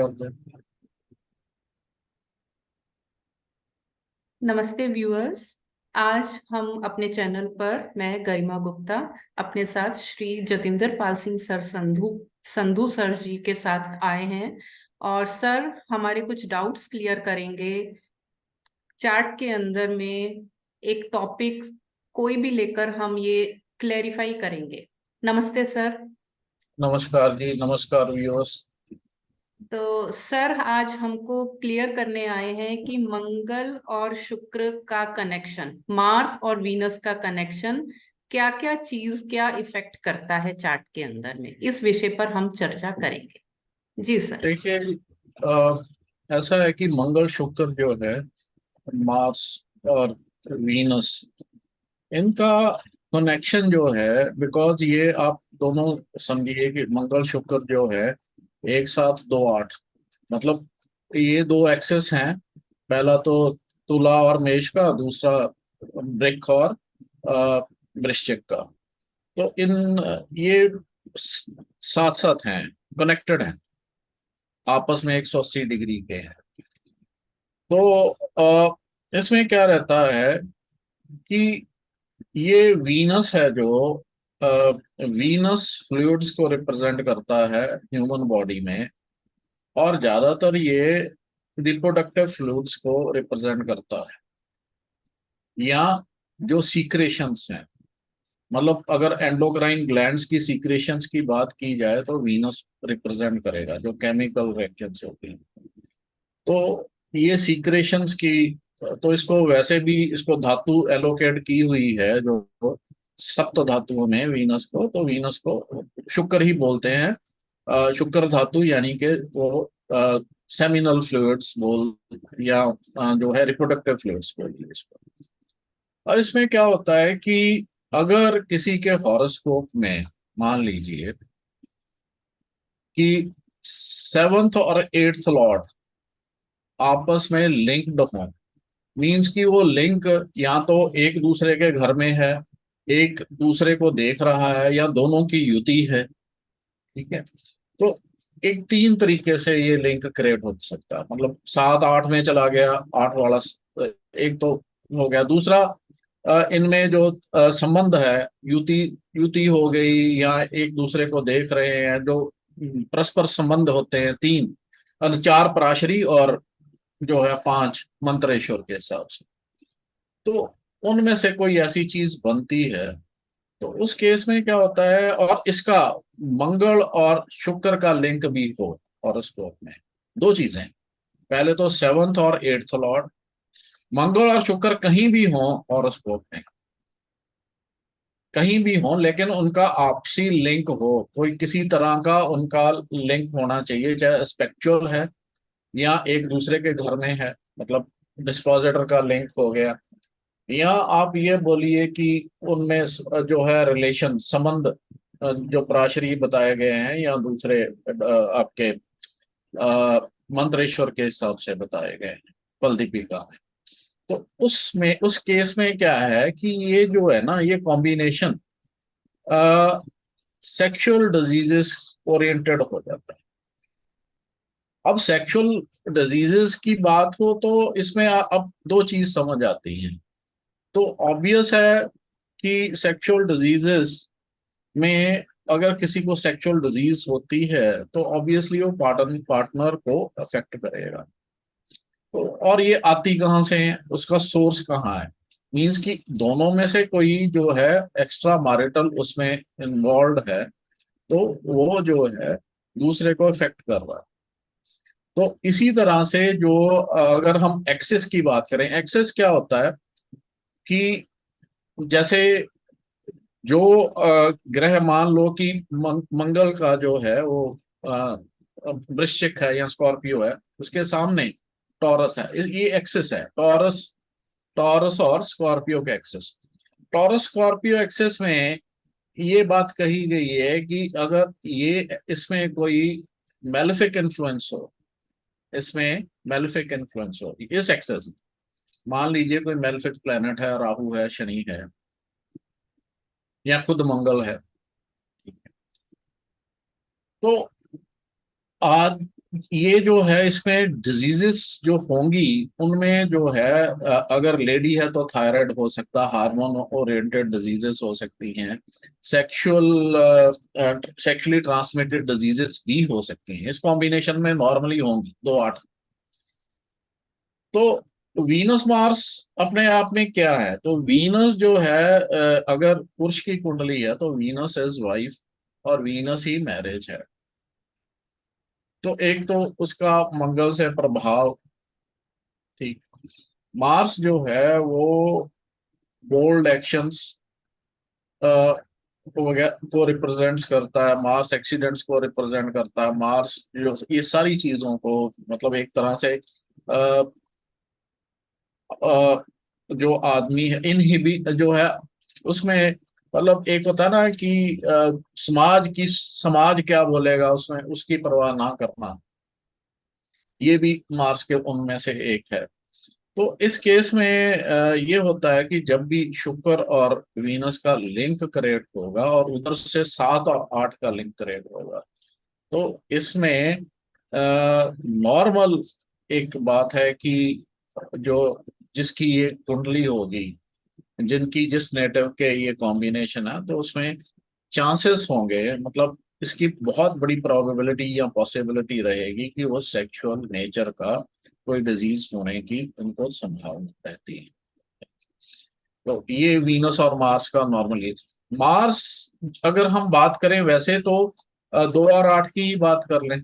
कर दे। नमस्ते व्यूअर्स। आज हम अपने चैनल पर मैं गरिमा गुप्ता अपने साथ श्री जतिंदर पाल सिंह सर संधू संधू सर जी के साथ आए हैं। और सर हमारे कुछ डाउट्स क्लियर करेंगे। चार्ट के अंदर में एक टॉपिक कोई भी लेकर हम ये क्लेरिफाई करेंगे। नमस्ते सर। नमस्कार जी, नमस्कार व्यूअर्स। तो सर आज हमको क्लियर करने आए हैं कि मंगल और शुक्र का कनेक्शन, मार्स और वीनस का कनेक्शन क्या क्या चीज क्या इफेक्ट करता है चार्ट के अंदर में, इस विषय पर हम चर्चा करेंगे। जी सर। देखिए, ऐसा है कि मंगल शुक्र जो है, मार्स और वीनस, इनका कनेक्शन जो है, बिकॉज ये आप दोनों समझिए कि मंगल शुक्र जो है एक साथ दो आठ, मतलब ये दो एक्सेस हैं। पहला तो तुला और मेष का, दूसरा वृक्क और वृश्चिक का। तो ये साथ साथ हैं, कनेक्टेड हैं, आपस में 180 डिग्री के हैं। तो इसमें क्या रहता है कि ये वीनस है जो वीनस फ्लूइड्स को रिप्रेजेंट करता है ह्यूमन बॉडी में, और ज्यादातर ये रिप्रोडक्टिव फ्लूइड्स को रिप्रेजेंट करता है, या जो सीक्रेशंस हैं। मतलब अगर एंडोक्राइन ग्लैंड्स की सीक्रेशंस की बात की जाए तो वीनस रिप्रेजेंट करेगा, जो केमिकल रिएक्शंस होती हैं। तो ये सीक्रेशंस की, तो इसको वैसे भी इसको धातु एलोकेट की हुई है जो सप्त धातुओं में वीनस को, तो वीनस को शुक्र ही बोलते हैं। शुक्र धातु यानी कि वो सेमिनल फ्लूइड्स बोल, या जो है रिप्रोडक्टिव फ्लूइड्स बोलिए इसको। और इसमें क्या होता है कि अगर किसी के हॉरोस्कोप में मान लीजिए कि सेवंथ और एट्थ लॉर्ड आपस में लिंक्ड हों, मीन्स कि वो लिंक या तो एक दूसरे के घर में है, एक दूसरे को देख रहा है, या दोनों की युति है। ठीक है। तो एक तीन तरीके से ये लिंक क्रिएट हो सकता है, मतलब सात आठ में चला गया, आठ वाला एक तो हो गया। दूसरा, इनमें जो संबंध है, युति युति हो गई, या एक दूसरे को देख रहे हैं, जो परस्पर संबंध होते हैं तीन, और चार पराशरी, और जो है पांच मंत्रेश्वर के हिसाब से। तो उनमें से कोई ऐसी चीज बनती है, तो उस केस में क्या होता है, और इसका मंगल और शुक्र का लिंक भी हो हॉरोस्कोप में, दो चीजें। पहले तो सेवंथ और एट्थ लॉर्ड, मंगल और शुक्र कहीं भी हो हॉरोस्कोप में, कहीं भी हो, लेकिन उनका आपसी लिंक हो, कोई किसी तरह का उनका लिंक होना चाहिए, चाहे स्पेक्चुअल है या एक दूसरे के घर में है, मतलब डिस्पोजिटर का लिंक हो गया, या आप ये बोलिए कि उनमें जो है रिलेशन संबंध, जो प्राशरी बताए गए हैं, या दूसरे आपके मंत्रेश्वर के हिसाब से बताए गए हैं, फल दीपिका में। तो उसमें उस केस में क्या है कि ये जो है ना, ये कॉम्बिनेशन सेक्सुअल डिजीजेस ओरिएंटेड हो जाता है। अब सेक्सुअल डिजीजेस की बात हो तो इसमें अब दो चीज समझ आती हैं। तो ऑब्वियस है कि सेक्सुअल डिजीजेस में अगर किसी को सेक्सुअल डिजीज होती है तो ऑब्वियसली वो पार्टनर को अफेक्ट करेगा। तो और ये आती कहाँ से है, उसका सोर्स कहाँ है? मीन्स कि दोनों में से कोई जो है एक्स्ट्रा मैरिटल उसमें इन्वॉल्व है, तो वो जो है दूसरे को इफेक्ट कर रहा है। तो इसी तरह से जो अगर हम एक्सेस की बात करें, एक्सेस क्या होता है कि जैसे जो ग्रह, मान लो कि मंगल का जो है वो अ, वृश्चिक है या स्कॉर्पियो है, उसके सामने टॉरस है, ये एक्सिस है। टॉरस टॉरस और स्कॉर्पियो के एक्सिस, टॉरस स्कॉर्पियो एक्सिस में ये बात कही गई है कि अगर ये इसमें कोई मेलेफिक इन्फ्लुएंस हो, इसमें मेलेफिक इन्फ्लुएंस हो इस एक्सेस में, मान लीजिए कोई मेलेफिक प्लेनेट है, राहु है, शनि है, या खुद मंगल है, तो आज ये जो है इसमें डिजीजेस जो होंगी उनमें जो है अगर लेडी है तो थायराइड हो सकता है, हार्मोन ओरिएंटेड डिजीजेस हो सकती हैं, सेक्सुअल सेक्सुअली ट्रांसमिटेड डिजीजेस भी हो सकती हैं, इस कॉम्बिनेशन में नॉर्मली होंगी 2-8। तो वीनस मार्स अपने आप में क्या है, तो वीनस जो है अगर पुरुष की कुंडली है तो वीनस इज वाइफ और वीनस ही मैरिज है। तो एक तो उसका मंगल से प्रभाव, ठीक। मार्स जो है वो बोल्ड एक्शंस को रिप्रेजेंट करता है, मार्स एक्सीडेंट्स को रिप्रेजेंट करता है, मार्स जो ये सारी चीजों को मतलब एक तरह से अ, अ, जो आदमी है इनहिबी जो है उसमें, मतलब एक होता है ना कि समाज क्या बोलेगा उसमें उसकी परवाह ना करना, ये भी मार्स के उनमें से एक है। तो इस केस में ये होता है कि जब भी शुक्र और वीनस का लिंक क्रिएट होगा और उधर से 7 और 8 का लिंक क्रिएट होगा, तो इसमें नॉर्मल एक बात है कि जो जिसकी ये कुंडली होगी, जिनकी जिस नेटिव के ये कॉम्बिनेशन है, तो उसमें चांसेस होंगे, मतलब इसकी बहुत बड़ी प्रोबेबिलिटी या पॉसिबिलिटी रहेगी कि वो सेक्सुअल नेचर का कोई डिजीज होने की उनको संभावना रहती है। तो ये वीनस और मार्स का नॉर्मली, मार्स अगर हम बात करें वैसे तो 2 और 8 की ही बात कर लें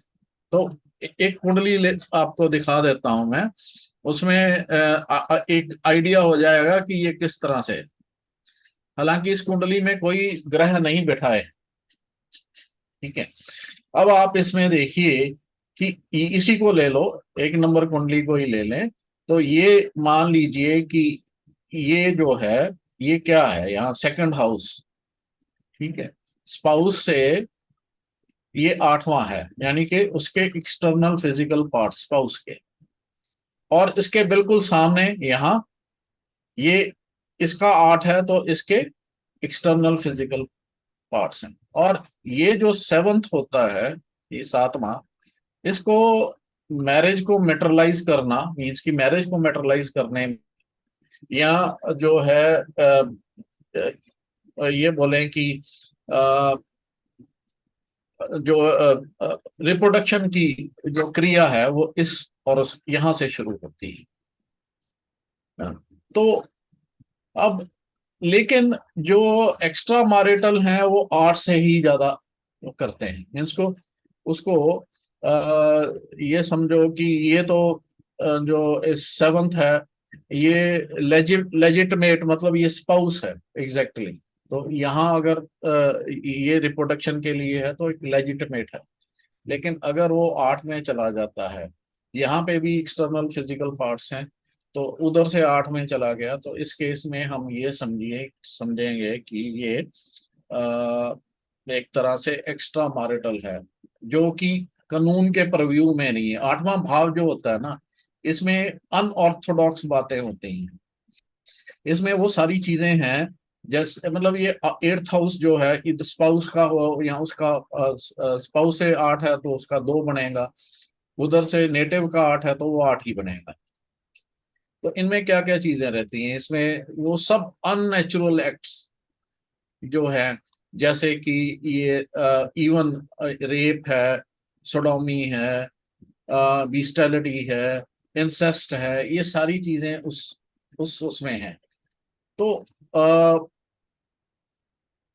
तो एक कुंडली आपको दिखा देता हूं मैं, उसमें एक आइडिया हो जाएगा कि ये किस तरह से है। हालांकि इस कुंडली में कोई ग्रह नहीं बैठा है, ठीक है। अब आप इसमें देखिए कि इसी को ले लो, 1 नंबर कुंडली को ही ले लें, तो ये मान लीजिए कि ये जो है ये क्या है, यहाँ सेकंड हाउस, ठीक है। स्पाउस से ये 8वां है, यानी कि उसके एक्सटर्नल फिजिकल पार्ट स्पाउस के, और इसके बिल्कुल सामने यहाँ ये इसका 8 है तो इसके एक्सटर्नल फिजिकल पार्ट्स हैं। और ये जो 7th होता है, ये 7वां, इसको मैरिज को मेटरलाइज करना, मीन्स की मैरिज को मेटरलाइज करने या जो है ये बोलें कि अ, जो रिप्रोडक्शन की जो क्रिया है वो इस और उस यहां से शुरू होती है। तो अब लेकिन जो एक्स्ट्रा मैरिटल हैं वो 8 से ही ज्यादा करते हैं, मीन्स को उसको ये समझो कि ये तो जो 7th है ये लेजिटमेट मतलब ये स्पाउस है एग्जैक्टली exactly। तो यहाँ अगर ये रिप्रोडक्शन के लिए है तो एक लेजिटमेट है, लेकिन अगर वो 8 में चला जाता है, यहाँ पे भी एक्सटर्नल फिजिकल पार्ट्स हैं, तो उधर से 8 में चला गया, तो इस केस में हम ये समझेंगे कि ये एक तरह से एक्स्ट्रा मैरिटल है, जो कि कानून के प्रव्यू में नहीं है। 8वां भाव जो होता है ना, इसमें अनऑर्थोडॉक्स बातें होती हैं, इसमें वो सारी चीजें हैं, जैसे मतलब ये 8th हाउस जो है स्पाउस का हो या उसका स्पाउस से 8 है तो उसका 2 बनेगा, उधर से नेटिव का 8 है तो वो 8 ही बनेगा। तो इनमें क्या क्या चीजें रहती हैं, इसमें वो सब अननेचुरल एक्ट्स जो है, जैसे कि ये इवन रेप है, सोडोमी है, बिस्टैलिटी है, इंसेस्ट है, ये सारी चीजें उस उसमें हैं। तो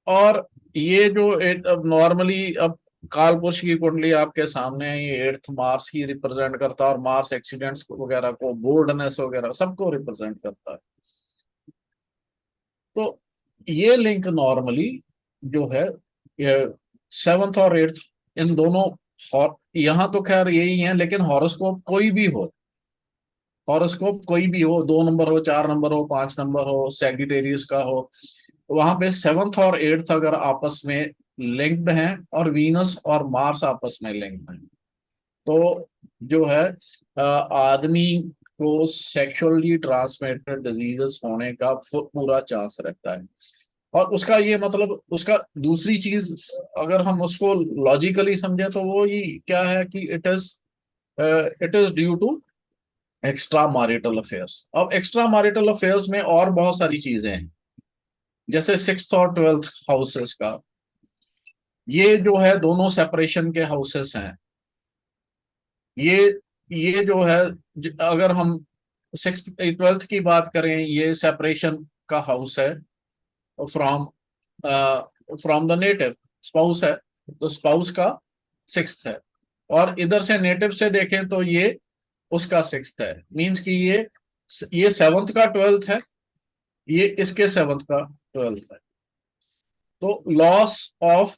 और ये जो अब नॉर्मली अब काल पुरुष की कुंडली आपके सामने है, ये 8th मार्स ही रिप्रेजेंट करता है, और मार्स एक्सीडेंट्स वगैरह को, बोल्डनेस वगैरह सबको रिप्रेजेंट करता है। तो ये लिंक नॉर्मली जो है ये 7th और 8th, इन दोनों, यहाँ तो खैर यही है, लेकिन हॉरोस्कोप कोई भी हो, हॉरोस्कोप कोई भी हो, 2 नंबर हो, 4 नंबर हो, 5 नंबर हो, सैगिटेरियस का हो, वहां पे 7th और 8th अगर आपस में लिंक्ड हैं और वीनस और मार्स आपस में लिंक्ड हैं, तो जो है आदमी को सेक्सुअली ट्रांसमिटेड डिजीजेस होने का पूरा चांस रहता है। और उसका ये मतलब उसका दूसरी चीज, अगर हम उसको लॉजिकली समझे तो वो ये क्या है कि it is it is due to extra marital affairs. अब एक्स्ट्रा मैरिटल अफेयर्स में और बहुत सारी चीजें हैं, जैसे 6th और 12th हाउसेस का, ये जो है दोनों सेपरेशन के हाउसेस हैं। ये ये जो है, अगर हम 6th 12th की बात करें, ये सेपरेशन का हाउस है from from the native. Spouse है तो स्पाउस का 6th है, और इधर से नेटिव से देखें तो ये उसका 6th है। मींस कि ये 7th का 12th है, ये इसके 7th का 12th है। तो लॉस ऑफ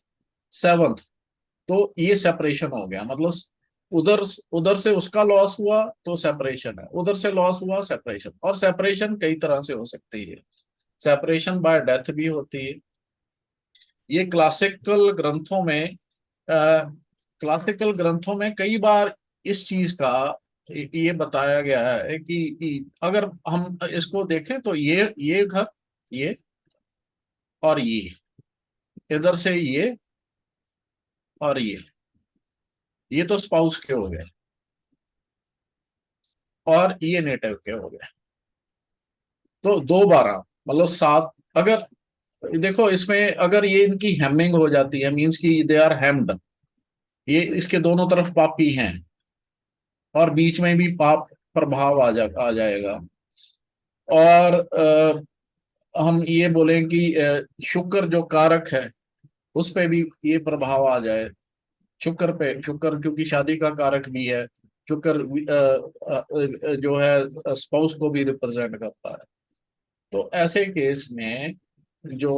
7th, तो ये सेपरेशन हो गया। मतलब उधर उधर से उसका लॉस हुआ तो सेपरेशन है, उधर से लॉस हुआ सेपरेशन। और सेपरेशन कई तरह से हो सकती है, सेपरेशन बाय डेथ भी होती है। ये क्लासिकल ग्रंथों में क्लासिकल ग्रंथों में कई बार इस चीज का ये बताया गया है कि अगर हम इसको देखें तो ये घर, ये और इधर से और ये तो स्पाउस के हो गए, और ये नेटिव के हो गए। तो 2 12 मतलब 7। अगर देखो इसमें अगर ये इनकी हेमिंग हो जाती है, मींस की दे आर हेम्ड, ये इसके दोनों तरफ पापी हैं, और बीच में भी पाप प्रभाव आ जाएगा। और हम ये बोलें कि शुक्र जो कारक है उस पे भी ये प्रभाव आ जाए। शुक्र क्योंकि शादी का कारक भी है। शुक्र जो है स्पाउस को भी रिप्रेजेंट करता है। तो ऐसे केस में जो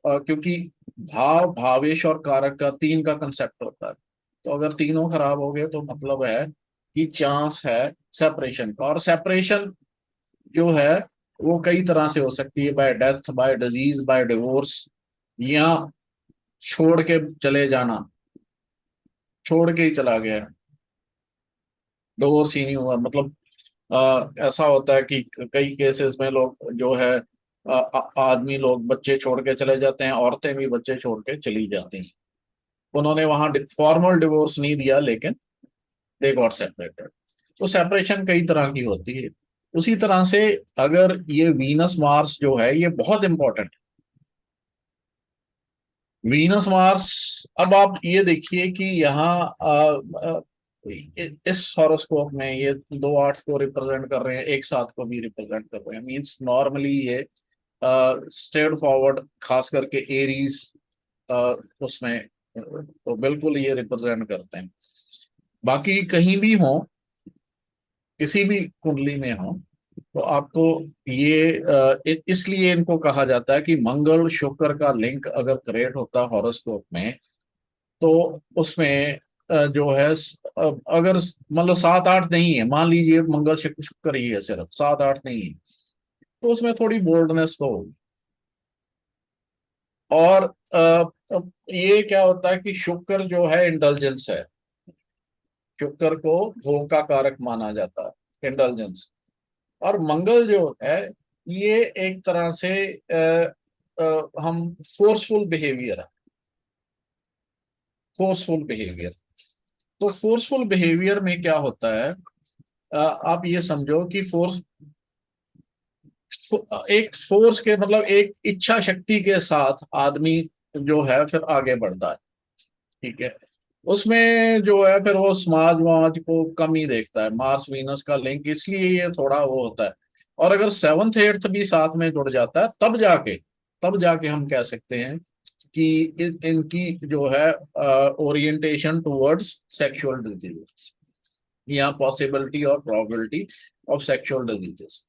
क्योंकि भावेश और कारक का 3 का कंसेप्ट होता है, तो अगर तीनों खराब हो गए तो मतलब है कि चांस है सेपरेशन का। और सेपरेशन जो है वो कई तरह से हो सकती है, by death, by disease, by divorce, या छोड़ के चले जाना, छोड़ के ही चला गया, डिवोर्स ही नहीं हुआ। मतलब ऐसा होता है कि कई केसेस में लोग जो है आदमी लोग बच्चे छोड़ के चले जाते हैं, औरतें भी बच्चे छोड़ के चली जाती हैं। उन्होंने वहां फॉर्मल डिवोर्स नहीं दिया, लेकिन दे गॉट सेपरेटेड। तो सेपरेशन कई तरह की होती है। उसी तरह से अगर ये वीनस मार्स जो है ये बहुत इंपॉर्टेंट, वीनस मार्स। अब आप ये देखिए कि यहाँ इस हॉरोस्कोप में ये 2 8 को रिप्रेजेंट कर रहे हैं, एक 7 को भी रिप्रेजेंट कर रहे हैं। मींस नॉर्मली ये स्ट्रेट फॉरवर्ड, खास करके एरीज उसमें तो बिल्कुल ये रिप्रेजेंट करते हैं। बाकी कहीं भी हो, किसी भी कुंडली में हो, तो आपको ये इसलिए इनको कहा जाता है कि मंगल शुक्र का लिंक अगर क्रिएट होता है हॉरोस्कोप में, तो उसमें जो है अगर मतलब 7 8 नहीं है, मान लीजिए मंगल शुक्र शुक्र ही है, सिर्फ 7 8 नहीं है, तो उसमें थोड़ी बोल्डनेस तो होगी। और ये क्या होता है कि शुक्र जो है इंटेलिजेंस है, शुक्र को भोग का कारक माना जाता है, इंटेलिजेंस। और मंगल जो है ये एक तरह से हम फोर्सफुल बिहेवियर है, फोर्सफुल बिहेवियर। तो फोर्सफुल बिहेवियर में क्या होता है, आप ये समझो कि फोर्स, एक फोर्स के मतलब एक इच्छा शक्ति के साथ आदमी जो है फिर आगे बढ़ता है। ठीक है, उसमें जो है फिर वो समाज वमाज को कम ही देखता है। मार्स वीनस का लिंक इसलिए ये थोड़ा वो होता है। और अगर 7th 8th भी साथ में जुड़ जाता है, तब जाके हम कह सकते हैं कि इनकी जो है ओरिएंटेशन टुवर्ड्स सेक्सुअल डिजीजेस, या पॉसिबिलिटी और प्रोबेबिलिटी ऑफ सेक्सुअल डिजीजेस।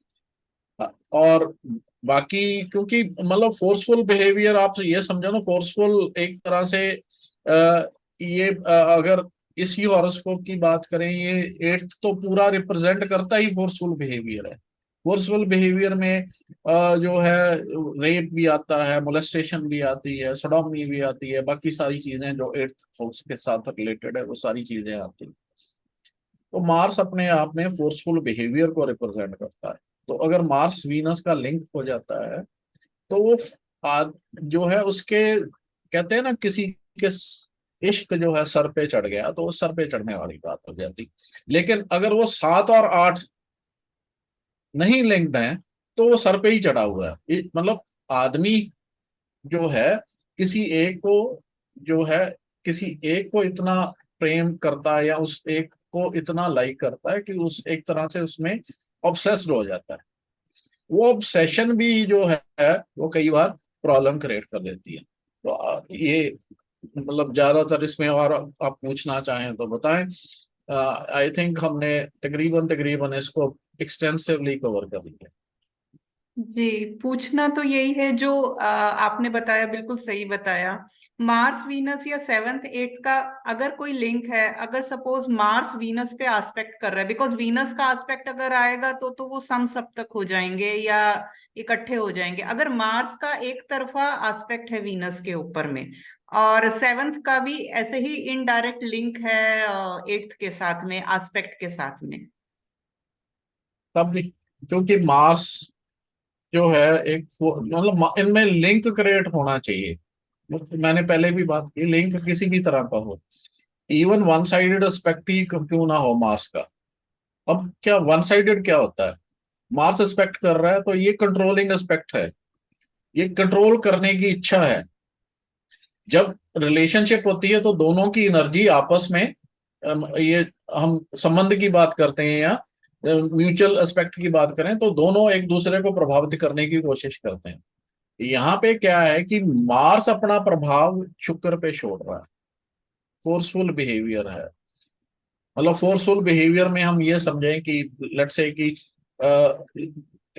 और बाकी क्योंकि मतलब फोर्सफुल बिहेवियर, आप ये समझो ना, फोर्सफुल एक तरह से ये अगर इसी हॉरोस्कोप की बात करें, ये 8th तो पूरा रिप्रेजेंट करता ही फोर्सफुल बिहेवियर है। फोर्सफुल बिहेवियर में जो है रेप भी आता है, मोलेस्टेशन भी आती है, सोडोमी भी आती है, बाकी सारी चीजें जो 8th हाउस के साथ रिलेटेड है वो सारी चीजें आती हैं। तो मार्स अपने आप में फोर्सफुल बिहेवियर को रिप्रेजेंट करता है। तो अगर मार्स वीनस का लिंक हो जाता है, तो वो जो है उसके, कहते हैं ना, किसी के इश्क जो है सर पे चढ़ गया तो वो सर पे चढ़ने वाली बात हो जाती। लेकिन अगर वो 7 और 8 नहीं लिंक्ड है तो वो सर पे ही चढ़ा हुआ है। मतलब आदमी जो है किसी एक को जो है किसी एक को इतना प्रेम करता है या उस एक को इतना लाइक करता है कि उस एक तरह से उसमें ऑब्सेस्ड हो जाता है। वो ऑब्सेशन भी जो है वो कई बार प्रॉब्लम क्रिएट कर देती है। तो ये मतलब ज्यादातर इसमें और आप पूछना चाहें तो बताएं। आई थिंक हमने तकरीबन तकरीबन इसको एक्सटेंसिवली कवर कर लिया। जी, पूछना तो यही है जो आपने बताया, बिल्कुल सही बताया। मार्स वीनस या सेवंथ एट्थ का अगर कोई लिंक है, अगर सपोज मार्स वीनस पे एस्पेक्ट कर रहा है, बिकॉज वीनस का एस्पेक्ट अगर आएगा तो वो सम सप्तक हो जाएंगे या इकट्ठे हो जाएंगे। अगर मार्स का एक तरफा एस्पेक्ट है वीनस के ऊपर में, और सेवंथ का भी ऐसे ही इनडायरेक्ट लिंक है एट्थ के साथ में, एस्पेक्ट के साथ में। तब भी क्योंकि मार्स जो है एक मतलब इनमें लिंक क्रिएट होना चाहिए। मैंने पहले भी बात की, लिंक किसी भी तरह का हो, इवन वन साइडेड एस्पेक्ट ही क्यों ना हो मार्स का। अब क्या वन साइडेड क्या होता है? मार्स एस्पेक्ट कर रहा है तो ये कंट्रोलिंग एस्पेक्ट है, ये कंट्रोल करने की इच्छा है। जब रिलेशनशिप होती है तो दोनों की एनर्जी आपस में ये हम संबंध की बात करते हैं या म्यूचुअल एस्पेक्ट की बात करें तो दोनों एक दूसरे को प्रभावित करने की कोशिश करते हैं। यहाँ पे क्या है कि मार्स अपना प्रभाव शुक्र पे छोड़ रहा है, फोर्सफुल बिहेवियर है। मतलब फोर्सफुल बिहेवियर में हम ये समझें कि लेट्स से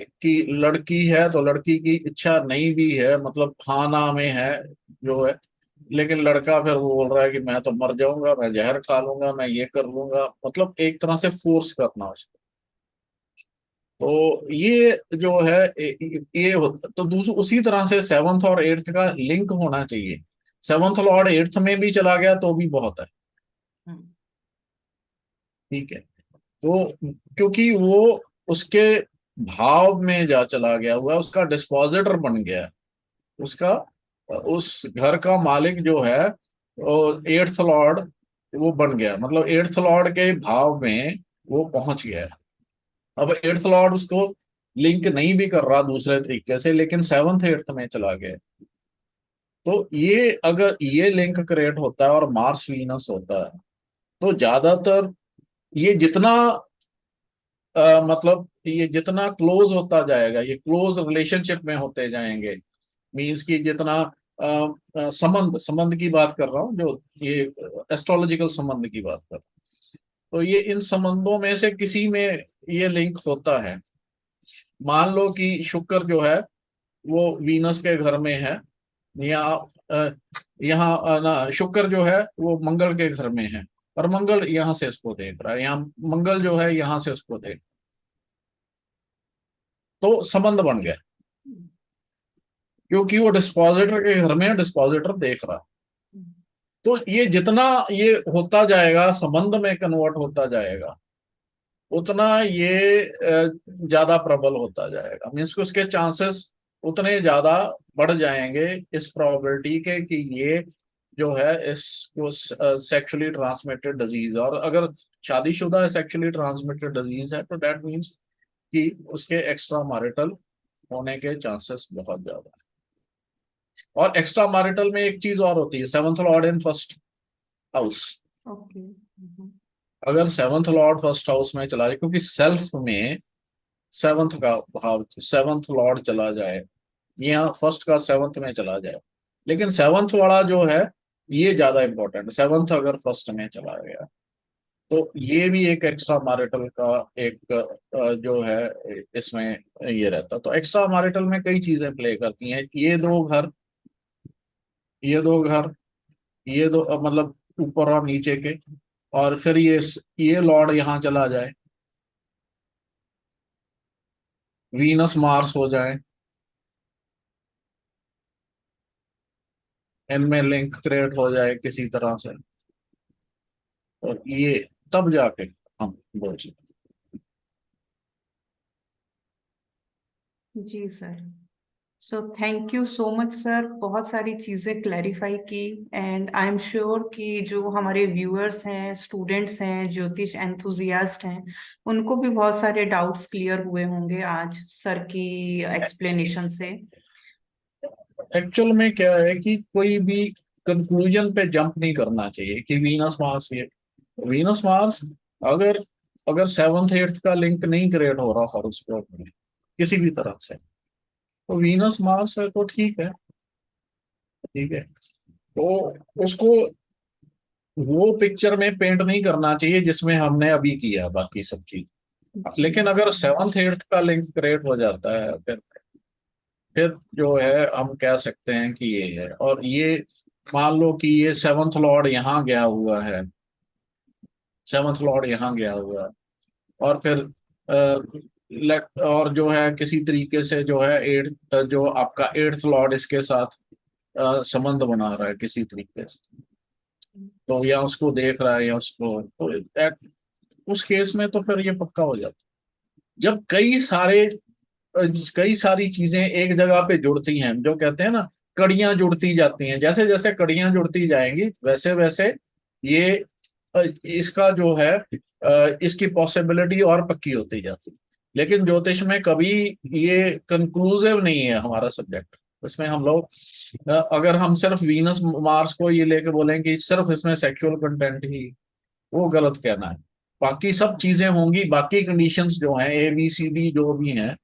कि लड़की है तो लड़की की इच्छा नहीं भी है, मतलब हाँ ना में है जो है, लेकिन लड़का फिर वो बोल रहा है कि मैं तो मर जाऊंगा, मैं जहर खा लूंगा, मैं ये कर लूंगा, मतलब एक तरह से फोर्स करना उसको। तो ये जो है ये होता तो दूसरा उसी तरह से सेवन्थ और एट्थ का लिंक होना चाहिए। सेवन्थ लॉर्ड एट्थ में भी चला गया तो भी बहुत है। हम्म। ठीक है। तो क्योंकि वो उसके भाव में जा चला गया हुआ, उसका डिस्पोजिटर बन गया है, उसका उस घर का मालिक जो है एट्थ लॉर्ड वो बन गया, मतलब एट्थ लॉर्ड के भाव में वो पहुंच गया है। अब एट्थ लॉर्ड उसको लिंक नहीं भी कर रहा दूसरे तरीके से, लेकिन सेवन्थ एट्थ में चला गया। तो ये अगर ये लिंक क्रिएट होता है और मार्स वीनस होता है तो ज्यादातर ये जितना मतलब ये जितना क्लोज होता जाएगा, ये क्लोज रिलेशनशिप में होते जाएंगे। मीन्स कि जितना संबंध संबंध की बात कर रहा हूँ, जो ये एस्ट्रोलॉजिकल संबंध की बात कर रहा हूँ, तो ये इन संबंधों में से किसी में ये लिंक होता है। मान लो कि शुक्र जो है वो वीनस के घर में है, या यहाँ ना शुक्र जो है वो मंगल के घर में है, और मंगल यहाँ से उसको देख रहा है, यहाँ मंगल जो है यहाँ से उसको देख, तो संबंध बन गया। क्योंकि वो डिस्पोजिटर के घर में है, डिस्पोजिटर देख रहा है। तो ये जितना ये होता जाएगा, संबंध में कन्वर्ट होता जाएगा, उतना ये ज्यादा प्रबल होता जाएगा। मीन्स कि उसके चांसेस उतने ज्यादा बढ़ जाएंगे इस प्रोबेबिलिटी के कि ये जो है इसको सेक्सुअली ट्रांसमिटेड डिजीज, और अगर शादीशुदा सेक्सुअली ट्रांसमिटेड डिजीज है तो दैट मीन्स कि उसके एक्स्ट्रा मैरिटल होने के चांसेस बहुत ज्यादा है। और एक्स्ट्रा मैरिटल में एक चीज और होती है, seventh Lord in first house. Okay. अगर सेवंथ लॉर्ड फर्स्ट हाउस में चला जाए, क्योंकि सेल्फ में सेवंथ का भाव, सेवंथ लॉर्ड चला जाए, यहाँ फर्स्ट का सेवंथ में चला जाए, लेकिन सेवंथ वाला जो है ये ज्यादा इंपॉर्टेंट, सेवंथ अगर फर्स्ट में चला गया तो ये भी एक एक्स्ट्रा मैरिटल का एक जो है इसमें ये रहता। तो एक्स्ट्रा मैरिटल में कई चीजें प्ले करती हैं, ये दो घर, ये दो मतलब ऊपर और नीचे के, और फिर ये लॉर्ड यहाँ चला जाए, वीनस मार्स हो जाए, इनमें लिंक क्रिएट हो जाए किसी तरह से, और ये तब जाके हम बोल सकते। जी sir. So thank you so much sir, बहुत सारी चीजें क्लैरिफाई की। एंड आई एम श्योर कि जो हमारे व्यूअर्स हैं, स्टूडेंट्स हैं, ज्योतिष एंथुजियास्ट हैं, उनको भी बहुत सारे डाउट्स क्लियर हुए होंगे आज सर की एक्सप्लेनेशन से। एक्चुअल में क्या है कि कोई भी कंक्लूजन पे जंप नहीं करना चाहिए कि वीनस मार्स ये, वीनस मार्स अगर अगर सेवंथ एट्थ का लिंक नहीं क्रिएट हो रहा हॉरोस्कोप में किसी भी तरह से, तो वीनस मार्स है तो ठीक है, ठीक है। तो उसको वो पिक्चर में पेंट नहीं करना चाहिए जिसमें हमने अभी किया बाकी सब चीज। लेकिन अगर सेवंथ एट्थ का लिंक क्रिएट हो जाता है, फिर जो है हम कह सकते हैं कि ये है। और ये मान लो कि ये सेवंथ लॉर्ड यहाँ गया हुआ है, सेवंथ लॉर्ड यहाँ गया हुआ है, और फिर और जो है किसी तरीके से जो है एट्थ, जो आपका एट्थ लॉर्ड इसके साथ संबंध बना रहा है किसी तरीके से, तो या उसको देख रहा है या उसको, तो उस केस में तो फिर ये पक्का हो जाता है। जब कई सारी चीजें एक जगह पे जुड़ती हैं, जो कहते हैं ना कड़ियां जुड़ती जाती हैं, जैसे जैसे कड़ियां जुड़ती जाएंगी वैसे वैसे ये इसका जो है इसकी पॉसिबिलिटी और पक्की होती जाती है। लेकिन ज्योतिष में कभी ये कंक्लूसिव नहीं है हमारा सब्जेक्ट। इसमें हम लोग अगर हम सिर्फ वीनस मार्स को ये लेके बोलें कि सिर्फ इसमें सेक्सुअल कंटेंट ही, वो गलत कहना है। बाकी सब चीजें होंगी, बाकी कंडीशंस जो हैं ABCD जो भी हैं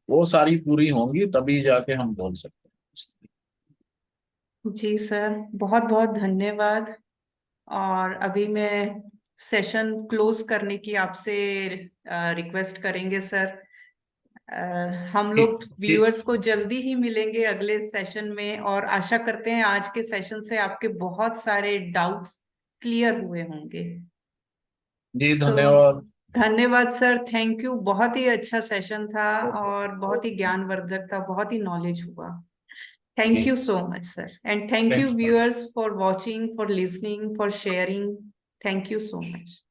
वो सारी पूरी होंगी, तभी जाके हम बोल सकते हैं। जी सर, बहुत बहुत धन्यवाद। और अभी मैं सेशन क्लोज करने की आपसे रिक्वेस्ट करेंगे सर। हम जी लोग जी व्यूअर्स को जल्दी ही मिलेंगे अगले सेशन में, और आशा करते हैं आज के सेशन से आपके बहुत सारे डाउट्स क्लियर हुए होंगे। जी, सो धन्यवाद। धन्यवाद सर, थैंक यू। बहुत ही अच्छा सेशन था और बहुत ही ज्ञानवर्धक था, बहुत ही नॉलेज हुआ। जी, Thank you so much, sir. And thank you, thank you. viewers, for watching, for listening, for sharing. Thank you so much.